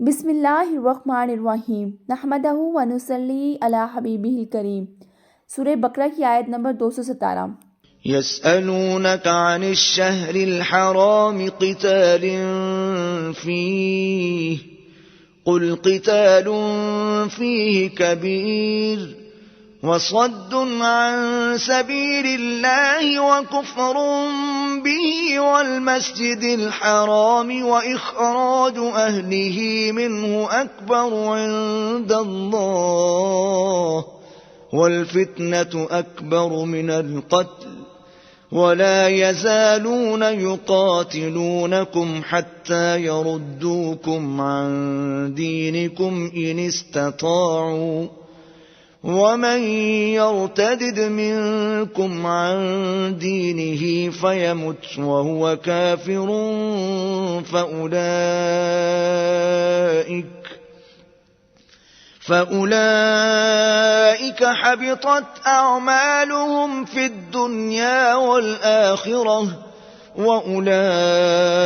بسم اللہ الرحمن الرحیم نحمدہ و نصلی علی حبیبہ الکریم۔ سورہ بقرہ کی آیت نمبر 217۔ يسألونك عن الشهر الحرام قتال فيه قل قتال فيه كبير وصد عن سبيل الله وكفر به والمسجد الحرام وإخراج أهله منه أكبر عند الله والفتنة أكبر من القتل ولا يزالون يقاتلونكم حتى يردوكم عن دينكم إن استطاعوا ومن يرتدد منكم عن دينه فيمت وهو كافر فأولئك حبطت أعمالهم في الدنيا والآخرة وأولئك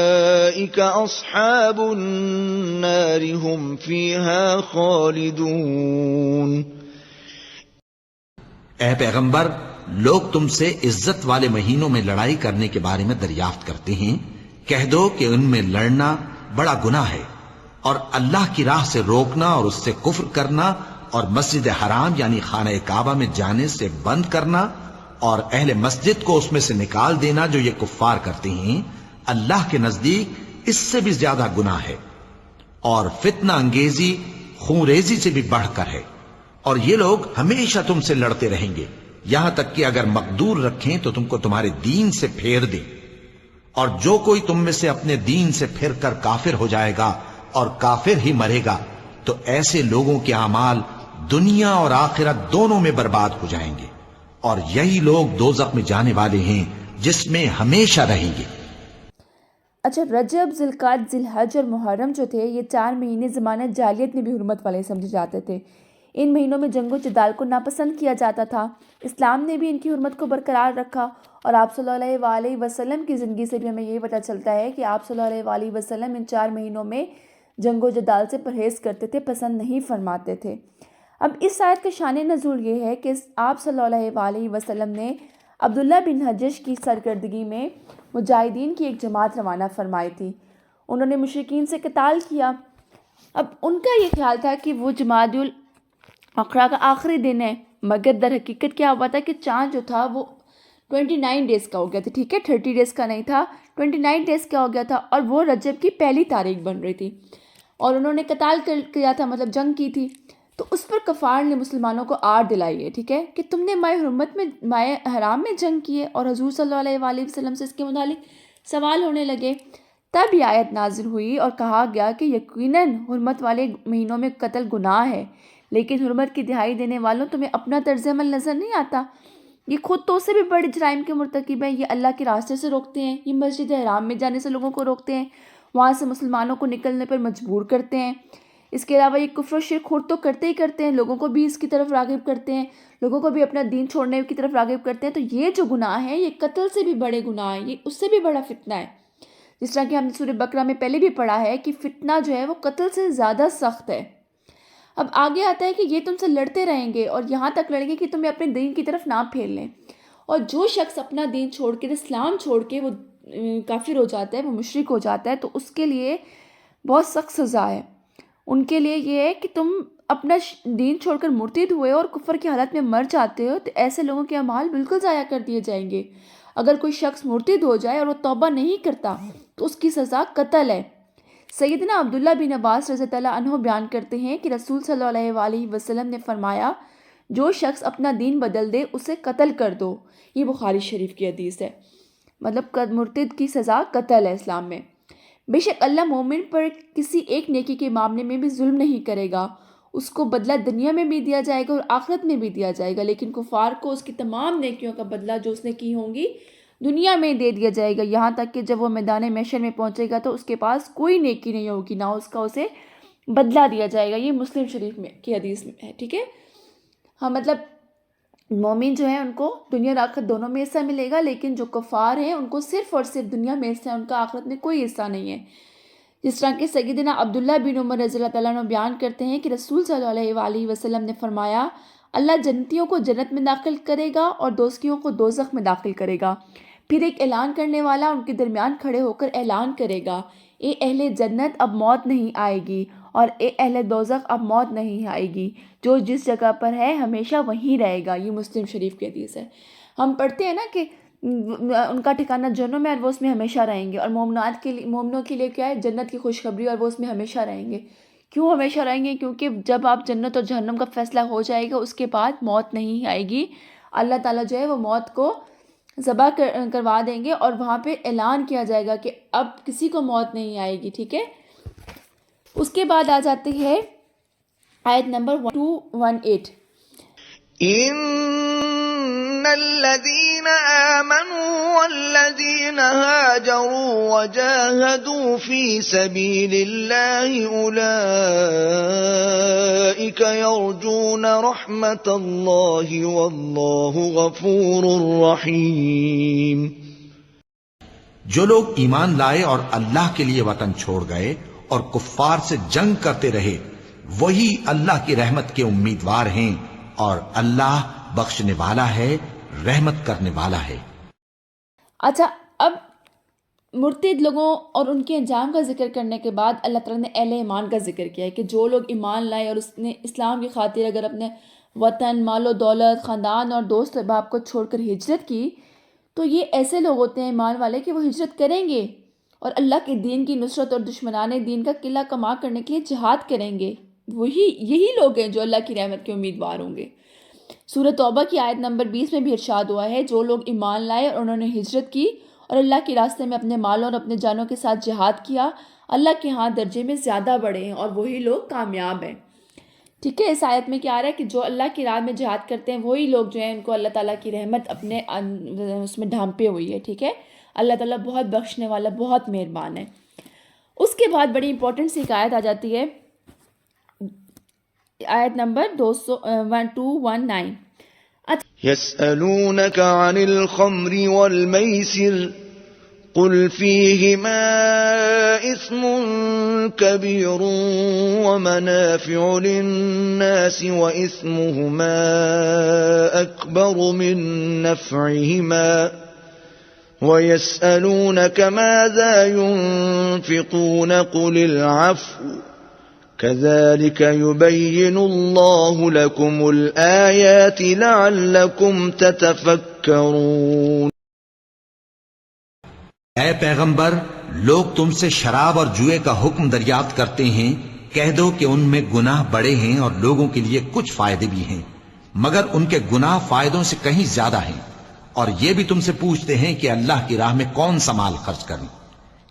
أصحاب النار هم فيها خالدون۔ اے پیغمبر، لوگ تم سے عزت والے مہینوں میں لڑائی کرنے کے بارے میں دریافت کرتے ہیں۔ کہہ دو کہ ان میں لڑنا بڑا گناہ ہے، اور اللہ کی راہ سے روکنا اور اس سے کفر کرنا اور مسجد حرام یعنی خانہ کعبہ میں جانے سے بند کرنا اور اہل مسجد کو اس میں سے نکال دینا جو یہ کفار کرتے ہیں، اللہ کے نزدیک اس سے بھی زیادہ گناہ ہے، اور فتنہ انگیزی خون ریزی سے بھی بڑھ کر ہے۔ اور یہ لوگ ہمیشہ تم سے لڑتے رہیں گے، یہاں تک کہ اگر مقدور رکھیں تو تم کو تمہارے دین سے پھیر دیں، اور جو کوئی تم میں سے اپنے دین سے پھر کر کافر ہو جائے گا اور کافر ہی مرے گا تو ایسے لوگوں کے اعمال دنیا اور آخرت دونوں میں برباد ہو جائیں گے، اور یہی لوگ دوزخ میں جانے والے ہیں جس میں ہمیشہ رہیں گے۔ اچھا، رجب، ذوالقعدہ، ذی الحج اور محرم جو تھے، یہ 4 مہینے زمانہ جاہلیت میں بھی حرمت والے سمجھے جاتے تھے۔ ان مہینوں میں جنگ و جدال کو ناپسند کیا جاتا تھا۔ اسلام نے بھی ان کی حرمت کو برقرار رکھا، اور آپ صلی اللہ علیہ وسلم کی زندگی سے بھی ہمیں یہ پتہ چلتا ہے کہ آپ صلی اللہ علیہ وسلم ان 4 مہینوں میں جنگ و جدال سے پرہیز کرتے تھے، پسند نہیں فرماتے تھے۔ اب اس آیت کا شان نزول یہ ہے کہ آپ صلی اللہ علیہ وسلم نے عبداللہ بن حجش کی سرکردگی میں مجاہدین کی ایک جماعت روانہ فرمائی تھی۔ انہوں نے مشرکین سے قتال کیا۔ اب ان کا یہ خیال تھا کہ وہ جمادی الاخرہ کا آخری دن ہے، مگر در حقیقت کیا ہوا تھا کہ چاند جو تھا وہ 29 ڈیز کا ہو گیا تھا، ٹھیک ہے، 30 ڈیز کا نہیں تھا، 29 ڈیز کا ہو گیا تھا، اور وہ رجب کی پہلی تاریخ بن رہی تھی، اور انہوں نے قتال کیا تھا، مطلب جنگ کی تھی۔ تو اس پر کفار نے مسلمانوں کو آڑ دلائی ہے، ٹھیک ہے، کہ تم نے ماہ حرام میں جنگ کی ہے، اور حضور صلی اللہ علیہ وسلم سے اس کے متعلق سوال ہونے لگے۔ تب یہ آیت نازل ہوئی اور کہا گیا کہ یقیناً حرمت والے مہینوں میں قتل گناہ ہے، لیکن حرمت کی دہائی دینے والوں تمہیں اپنا طرز عمل نظر نہیں آتا؟ یہ خود تو سے بھی بڑے جرائم کے مرتکب ہیں، یہ اللہ کے راستے سے روکتے ہیں، یہ مسجد حرام میں جانے سے لوگوں کو روکتے ہیں، وہاں سے مسلمانوں کو نکلنے پر مجبور کرتے ہیں۔ اس کے علاوہ یہ کفر و شرک خود تو کرتے ہی کرتے ہیں، لوگوں کو بھی اس کی طرف راغب کرتے ہیں، لوگوں کو بھی اپنا دین چھوڑنے کی طرف راغب کرتے ہیں۔ تو یہ جو گناہ ہے یہ قتل سے بھی بڑے گناہ ہیں، یہ اس سے بھی بڑا فتنہ ہے، جس طرح کہ ہم نے سورہ بقرہ میں پہلے بھی پڑھا ہے کہ فتنہ جو ہے وہ قتل سے زیادہ سخت ہے۔ اب آگے آتا ہے کہ یہ تم سے لڑتے رہیں گے، اور یہاں تک لڑیں گے کہ تمہیں اپنے دین کی طرف نہ پھیر لیں، اور جو شخص اپنا دین چھوڑ کے، اسلام چھوڑ کے وہ کافر ہو جاتا ہے، وہ مشرک ہو جاتا ہے، تو اس کے لیے بہت سخت سزا ہے۔ ان کے لیے یہ ہے کہ تم اپنا دین چھوڑ کر مرتد ہوئے اور کفر کی حالت میں مر جاتے ہو، تو ایسے لوگوں کے اعمال بالکل ضائع کر دیے جائیں گے۔ اگر کوئی شخص مرتد ہو جائے اور وہ توبہ نہیں کرتا تو اس کی سزا قتل ہے۔ سیدنا عبداللہ بن عباس رضی اللہ عنہ بیان کرتے ہیں کہ رسول صلی اللہ علیہ وسلم نے فرمایا، جو شخص اپنا دین بدل دے اسے قتل کر دو۔ یہ بخاری شریف کی حدیث ہے، مطلب مرتد کی سزا قتل ہے اسلام میں۔ بے شک اللہ مومن پر کسی ایک نیکی کے معاملے میں بھی ظلم نہیں کرے گا، اس کو بدلہ دنیا میں بھی دیا جائے گا اور آخرت میں بھی دیا جائے گا، لیکن کفار کو اس کی تمام نیکیوں کا بدلہ جو اس نے کی ہوں گی دنیا میں دے دیا جائے گا، یہاں تک کہ جب وہ میدان محشر میں پہنچے گا تو اس کے پاس کوئی نیکی نہیں ہوگی، نہ اس کا اسے بدلہ دیا جائے گا۔ یہ مسلم شریف میں کی حدیث میں ہے، ٹھیک ہے۔ ہاں، مطلب مومن جو ہیں ان کو دنیا اور آخرت دونوں میں حصہ ملے گا، لیکن جو کفار ہیں ان کو صرف اور صرف دنیا میں حصہ ہے، ان کا آخرت میں کوئی حصہ نہیں ہے۔ جس طرح کہ سیدنا عبداللہ بن عمر رضی اللہ تعالیٰ عنہ بیان کرتے ہیں کہ رسول صلی اللہ علیہ وسلم نے فرمایا، اللہ جنتیوں کو جنت میں داخل کرے گا اور دوزخیوں کو دوزخ میں داخل کرے گا۔ پھر ایک اعلان کرنے والا ان کے درمیان کھڑے ہو کر اعلان کرے گا، اے اہل جنت اب موت نہیں آئے گی، اور اے اہل دوزخ اب موت نہیں آئے گی، جو جس جگہ پر ہے ہمیشہ وہیں رہے گا۔ یہ مسلم شریف کی حدیث ہے۔ ہم پڑھتے ہیں نا کہ ان کا ٹھکانہ جہنم میں اور وہ اس میں ہمیشہ رہیں گے، اور مومنوں کے لیے کیا ہے؟ جنت کی خوشخبری، اور وہ اس میں ہمیشہ رہیں گے۔ کیوں ہمیشہ رہیں گے؟ کیونکہ جب آپ جنت اور جہنم کا فیصلہ ہو جائے گا اس کے بعد موت نہیں آئے گی۔ اللہ تعالیٰ جو ہے وہ موت کو ذبح کروا دیں گے، اور وہاں پہ اعلان کیا جائے گا کہ اب کسی کو موت نہیں آئے گی، ٹھیک ہے۔ اس کے بعد آ جاتی ہے آیت نمبر 218۔ إن الذين آمنوا والذين هاجروا وجاهدوا في سبيل الله أولئك يرجون رحمة الله والله غفور رحيم۔ جو لوگ ایمان لائے اور اللہ کے لیے وطن چھوڑ گئے اور کفار سے جنگ کرتے رہے، وہی اللہ کی رحمت کے امیدوار ہیں، اور اللہ بخشنے والا ہے، رحمت کرنے والا ہے۔ اچھا، اب مرتد لوگوں اور ان کے انجام کا ذکر کرنے کے بعد اللہ تعالیٰ نے اہل ایمان کا ذکر کیا ہے کہ جو لوگ ایمان لائے اور اس نے اسلام کی خاطر اگر اپنے وطن، مال و دولت، خاندان اور دوست احباب کو چھوڑ کر ہجرت کی، تو یہ ایسے لوگ ہوتے ہیں ایمان والے کہ وہ ہجرت کریں گے اور اللہ کے دین کی نصرت اور دشمنان دین کا قلعہ کما کرنے کے لیے جہاد کریں گے۔ یہی لوگ ہیں جو اللہ کی رحمت کے امیدوار ہوں گے۔ سورہ توبہ کی آیت نمبر 20 میں بھی ارشاد ہوا ہے، جو لوگ ایمان لائے اور انہوں نے ہجرت کی اور اللہ کے راستے میں اپنے مالوں اور اپنے جانوں کے ساتھ جہاد کیا، اللہ کے ہاں درجے میں زیادہ بڑے ہیں اور وہی لوگ کامیاب ہیں۔ ٹھیک ہے، اس آیت میں کیا آ رہا ہے کہ جو اللہ کی راہ میں جہاد کرتے ہیں وہی لوگ جو ہیں ان کو اللہ تعالیٰ کی رحمت اپنے اس میں ڈھانپے ہوئی ہے۔ ٹھیک ہے، اللہ تعالیٰ بہت بخشنے والا، بہت مہربان ہے۔ اس کے بعد بڑی امپورٹنٹ سی ایک آیت آ جاتی ہے، آیت نمبر 219۔ يسألونك عن الخمر والميسر قل فيهما إثم كبير ومنافع للناس وإثمهما أكبر من نفعهما ويسألونك ماذا ينفقون قل العفو كذلك يبين الله لكم الآيات لعلكم تتفكرون۔ اے پیغمبر، لوگ تم سے شراب اور جوئے کا حکم دریافت کرتے ہیں، کہہ دو کہ ان میں گناہ بڑے ہیں اور لوگوں کے لیے کچھ فائدے بھی ہیں، مگر ان کے گناہ فائدوں سے کہیں زیادہ ہیں، اور یہ بھی تم سے پوچھتے ہیں کہ اللہ کی راہ میں کون سا مال خرچ کریں،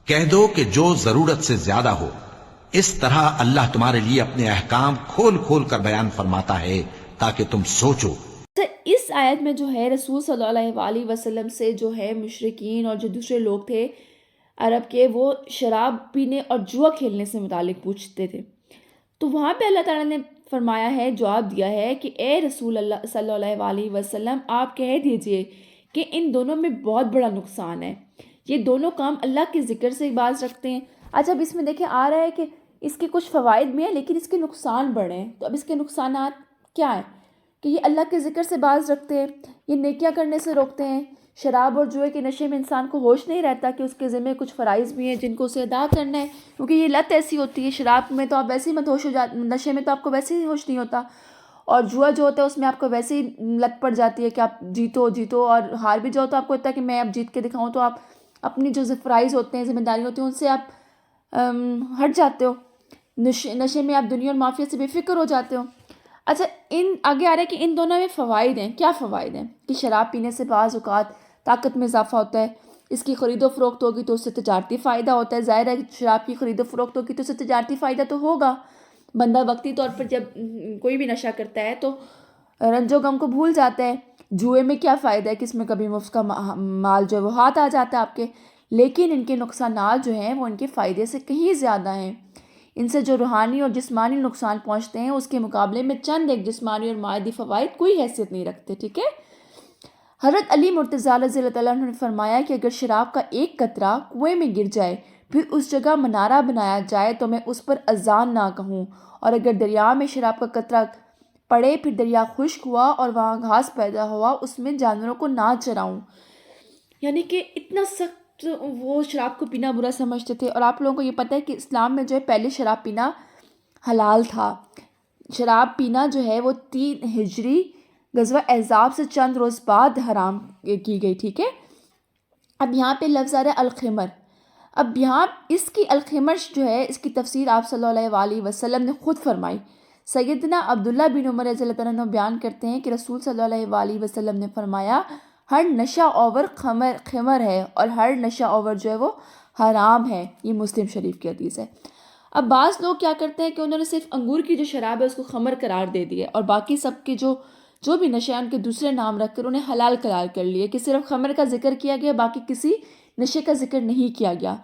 کہہ دو کہ جو ضرورت سے زیادہ ہو۔ اس طرح اللہ تمہارے لیے اپنے احکام کھول کھول کر بیان فرماتا ہے تاکہ تم سوچو۔ اس آیت میں جو ہے رسول صلی اللہ علیہ وسلم سے جو ہے مشرکین اور جو دوسرے لوگ تھے عرب کے، وہ شراب پینے اور جوا کھیلنے سے متعلق پوچھتے تھے، تو وہاں پہ اللہ تعالیٰ نے فرمایا ہے، جواب دیا ہے کہ اے رسول اللہ صلی اللہ علیہ وسلم، آپ کہہ دیجئے کہ ان دونوں میں بہت بڑا نقصان ہے، یہ دونوں کام اللہ کے ذکر سے باز رکھتے ہیں۔ اچھا، اب اس میں دیکھیں آ رہا ہے کہ اس کے کچھ فوائد بھی ہیں لیکن اس کے نقصان بڑے ہیں، تو اب اس کے نقصانات کیا ہیں کہ یہ اللہ کے ذکر سے باز رکھتے ہیں، یہ نیکیاں کرنے سے روکتے ہیں، شراب اور جوئے کے نشے میں انسان کو ہوش نہیں رہتا کہ اس کے ذمہ کچھ فرائض بھی ہیں جن کو اسے ادا کرنا ہے، کیونکہ یہ لت ایسی ہوتی ہے، شراب میں تو آپ ویسے ہی مت ہوش ہو جاتے، نشے میں تو آپ کو ویسے ہی ہوش نہیں ہوتا، اور جوا جو ہوتا ہے اس میں آپ کو ویسے ہی لت پڑ جاتی ہے کہ آپ جیتو اور ہار بھی جاؤ تو آپ کو ہوتا ہے کہ میں اب جیت کے دکھاؤں، تو آپ اپنی جو فرائض ہوتے ہیں، ذمہ داری ہوتی ہیں، ان سے آپ ہٹ جاتے ہو، نشے میں آپ دنیا اور معافیت سے بے فکر ہو جاتے ہو۔ اچھا، آگے آ رہا ہے کہ ان دونوں میں فوائد ہیں۔ کیا فوائد ہیں؟ کہ شراب پینے سے بعض اوقات طاقت میں اضافہ ہوتا ہے، اس کی خرید و فروخت ہوگی تو اس سے تجارتی فائدہ ہوتا ہے، ظاہر ہے شراب کی خرید و فروخت ہوگی تو اس سے تجارتی فائدہ تو ہوگا، بندہ وقتی طور پر جب کوئی بھی نشہ کرتا ہے تو رنج و غم کو بھول جاتا ہے۔ جوئے میں کیا فائدہ ہے کہ اس میں کبھی مفت کا مال جو ہے وہ ہاتھ آ جاتا ہے آپ کے، لیکن ان کے نقصانات جو ہیں وہ ان کے فائدے سے کہیں زیادہ ہیں، ان سے جو روحانی اور جسمانی نقصان پہنچتے ہیں اس کے مقابلے میں چند ایک جسمانی اور مادی فوائد کوئی حیثیت نہیں رکھتے۔ ٹھیک ہے، حضرت علی مرتضیٰ رضی اللہ تعالیٰ عنہ نے فرمایا کہ اگر شراب کا ایک قطرہ کنویں میں گر جائے پھر اس جگہ منارہ بنایا جائے تو میں اس پر اذان نہ کہوں، اور اگر دریا میں شراب کا قطرہ پڑے پھر دریا خشک ہوا اور وہاں گھاس پیدا ہوا اس میں جانوروں کو نہ چراؤں۔ یعنی کہ اتنا سخت وہ شراب کو پینا برا سمجھتے تھے۔ اور آپ لوگوں کو یہ پتہ ہے کہ اسلام میں جو ہے پہلے شراب پینا حلال تھا۔ شراب پینا جو ہے وہ 3 ہجری غزوہ احزاب سے چند روز بعد حرام کی گئی، ٹھیک ہے۔ اب یہاں پہ لفظ آ رہا ہے الخمر۔ اب یہاں اس کی الخمر جو ہے اس کی تفسیر آپ صلی اللہ علیہ وسلم نے خود فرمائی۔ سیدنا عبداللہ بن عمر رضی اللہ عنہ بیان کرتے ہیں کہ رسول صلی اللہ علیہ وسلم نے فرمایا ہر نشہ آور خمر ہے اور ہر نشہ آور جو ہے وہ حرام ہے۔ یہ مسلم شریف کی حدیث ہے۔ اب بعض لوگ کیا کرتے ہیں کہ انہوں نے صرف انگور کی جو شراب ہے اس کو خمر قرار دے دیا اور باقی سب کے جو بھی نشے ہیں ان کے دوسرے نام رکھ کر انہیں حلال قرار کر لیے کہ صرف خمر کا ذکر کیا گیا، باقی کسی نشے کا ذکر نہیں کیا گیا۔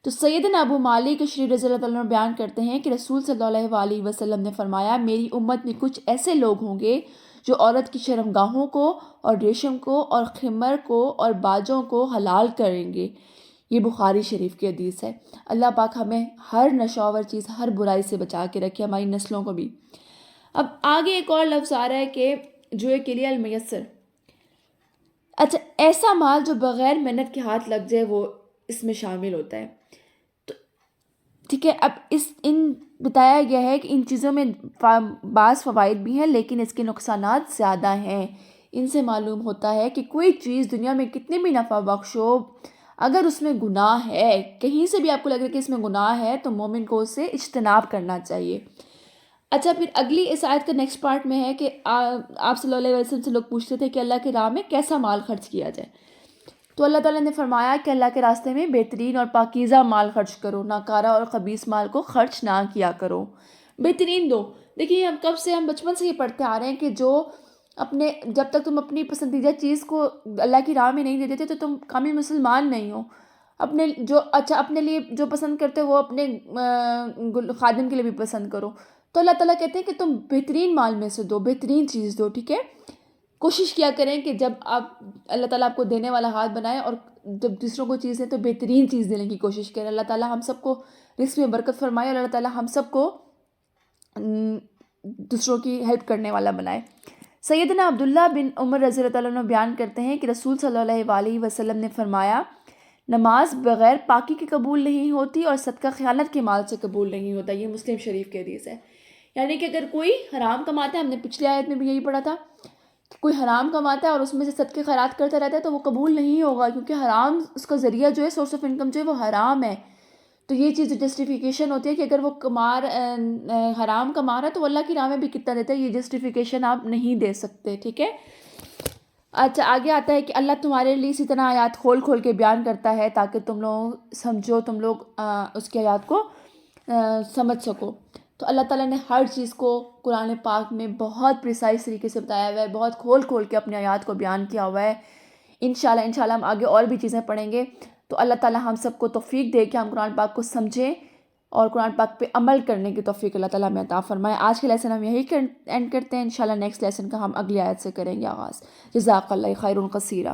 تو سیدنا ابو مالک اشعری رضی اللہ عنہ بیان کرتے ہیں کہ رسول صلی اللہ علیہ وسلم نے فرمایا میری امت میں کچھ ایسے لوگ ہوں گے جو عورت کی شرمگاہوں کو اور ریشم کو اور خمر کو اور باجوں کو حلال کریں گے۔ یہ بخاری شریف کی حدیث ہے۔ اللہ پاک ہمیں ہر نشاور چیز، ہر برائی سے بچا کے رکھے، ہماری نسلوں کو بھی۔ اب آگے ایک اور لفظ آ رہا ہے کہ جوئے کے لیے المیسر۔ اچھا، ایسا مال جو بغیر محنت کے ہاتھ لگ جائے وہ اس میں شامل ہوتا ہے۔ تو ٹھیک ہے، اب بتایا گیا ہے کہ ان چیزوں میں بعض فوائد بھی ہیں لیکن اس کے نقصانات زیادہ ہیں۔ ان سے معلوم ہوتا ہے کہ کوئی چیز دنیا میں کتنی بھی نفع بخش ہو، اگر اس میں گناہ ہے، کہیں سے بھی آپ کو لگ رہا ہے کہ اس میں گناہ ہے تو مومن کو اس سے اجتناب کرنا چاہیے۔ اچھا، پھر اگلی اس آیت کا نیکسٹ پارٹ میں ہے کہ آپ صلی اللہ علیہ وسلم سے لوگ پوچھتے تھے کہ اللہ کی راہ میں کیسا مال خرچ کیا جائے، تو اللہ تعالیٰ نے فرمایا کہ اللہ کے راستے میں بہترین اور پاکیزہ مال خرچ کرو، ناکارہ اور خبیث مال کو خرچ نہ کیا کرو، بہترین دو۔ دیکھیے ہم بچپن سے یہ پڑھتے آ رہے ہیں کہ جب تک تم اپنی پسندیدہ چیز کو اللہ کی راہ میں نہیں دے دیتے تو تم کامل مسلمان نہیں ہو۔ اپنے لیے جو پسند کرتے ہو وہ اپنے خادم کے لیے بھی پسند کرو۔ تو اللہ تعالیٰ کہتے ہیں کہ تم بہترین مال میں سے دو، بہترین چیز دو، ٹھیک ہے۔ کوشش کیا کریں کہ جب اللہ تعالیٰ آپ کو دینے والا ہاتھ بنائے اور جب دوسروں کو چیز دیں تو بہترین چیز دینے کی کوشش کریں۔ اللہ تعالیٰ ہم سب کو رزق میں برکت فرمائے اور اللہ تعالیٰ ہم سب کو دوسروں کی ہیلپ کرنے والا بنائے۔ سیدنا عبداللہ بن عمر رضی اللہ عنہ بیان کرتے ہیں کہ رسول صلی اللہ علیہ وسلم نے فرمایا نماز بغیر پاکی کے قبول نہیں ہوتی اور صدقہ خیانت کے مال سے قبول نہیں ہوتا۔ یہ مسلم شریف کی حدیث ہے۔ یعنی کہ اگر کوئی حرام کماتا ہے، ہم نے پچھلی آیت میں بھی یہی پڑھا تھا کہ کوئی حرام کماتا ہے اور اس میں سے صدقے خیرات کرتا رہتا ہے تو وہ قبول نہیں ہوگا، کیونکہ حرام اس کا ذریعہ جو ہے، سورس آف انکم جو ہے وہ حرام ہے۔ تو یہ چیز جسٹیفیکیشن ہوتی ہے کہ اگر وہ حرام کما رہا ہے تو وہ اللہ کی راہ میں بھی کتنا دیتا ہے، یہ جسٹیفیکیشن آپ نہیں دے سکتے، ٹھیک ہے۔ اچھا، آگے آتا ہے کہ اللہ تمہارے لیے اسی طرح آیات کھول کھول کے بیان کرتا ہے تاکہ تم لوگ سمجھو، تم لوگ اس کی آیات کو سمجھ سکو۔ تو اللہ تعالیٰ نے ہر چیز کو قرآن پاک میں بہت پریسائز طریقے سے بتایا ہوا ہے، بہت کھول کھول کے اپنی آیات کو بیان کیا ہوا ہے۔ انشاءاللہ ہم آگے اور بھی چیزیں پڑھیں گے۔ تو اللہ تعالیٰ ہم سب کو توفیق دے کہ ہم قرآن پاک کو سمجھیں اور قرآن پاک پہ عمل کرنے کی توفیق اللہ تعالیٰ ہمیں عطا فرمائے۔ آج کے لیسن ہم یہی اینڈ کرتے ہیں۔ انشاءاللہ نیکسٹ لیسن کا ہم اگلی آیت سے کریں گے آغاز۔ جزاک اللہ خیر کثیرا۔